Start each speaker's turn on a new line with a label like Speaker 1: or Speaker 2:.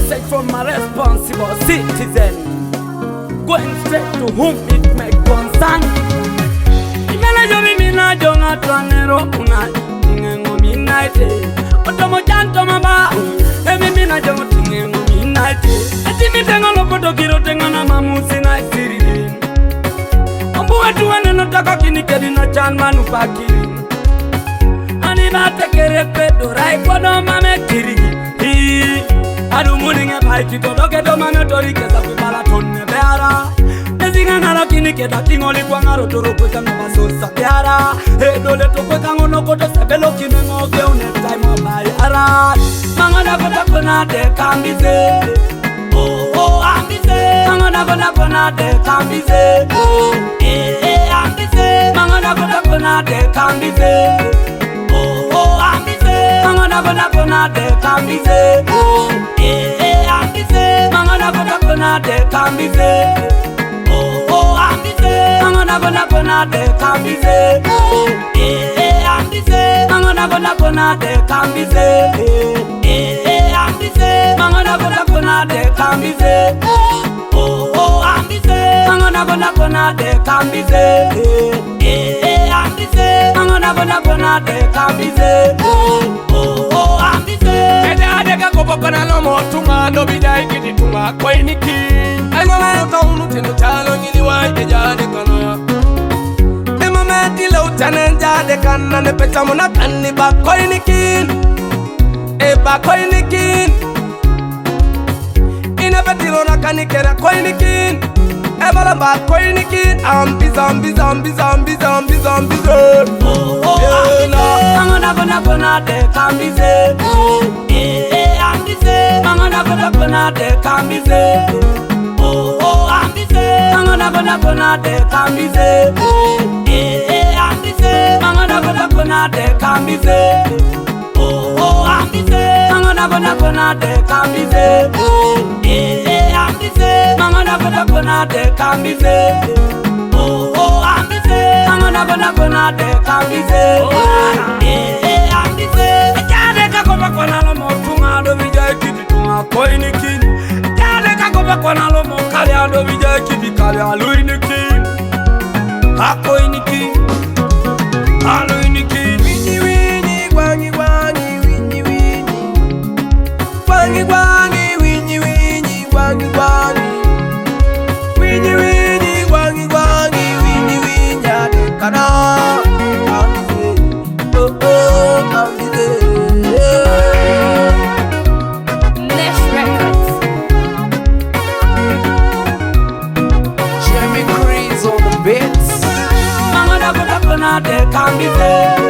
Speaker 1: message from my responsible citizen, going straight to whom it may concern. Imela jo mimi na jonga twanero una tingengo minaite otomo janto mamba mimi na jonga tingengo minaite atimi tengo lokoto kiro tengo na mamusi na siriri ambu wetu wane notaka kinikedi na chan manufakiri ani na tekere pedo rai kodo mame kirigi adu muninge baiki todoke do mame torikeza kubala tonne beara ezinga nala kinikeda tingoli kwa ngaro toro kweka ngoma sosa beara dole to kweka ngono koto sebelo kimengo ge une time obayara mangona kota kona de kambize oh ambize mangona kona de kambize ambize mangona kona de kambize oh ambize mangona kona de kambize ambize mangona kona de kambize oh ambize mangona kona de kambize ambize mangona kona de kambize ambize mangona kona de kambize oh ambize mangona kona de kambize ambize mangona kona de kambize oh ambize eda dega ko bokana lo mo tunga do bidai kiti tunga koiniki ayma to unu tinu chalo nyili wa ejade kana e momenti lo tanen jade kana ne peta mona kanni ba koiniki e ba koiniki ina betiro na kanikera koiniki e bala ba koiniki ambize oh mangona kona de kambize ambize mangona kona de kambize oh ambize mangona kona de kambize ambize mangona kona de kambize oh ambize mangona kona de kambize ambize mangona kona de kambize oh ambize mangona kona de kambize ambize jade kakoma kona lo motunga do vijay kiti tunga koinikin jade kakoma kona lo mo kale ando vijay kiti kale aluinikin ha koinikin aluinikin winyi winyi gwangi gwangi winyi winyi gwangi gwangi winyi winyi gwangi gwangi winyi winyi gwangi gwangi winyi winyi ade kana de kambize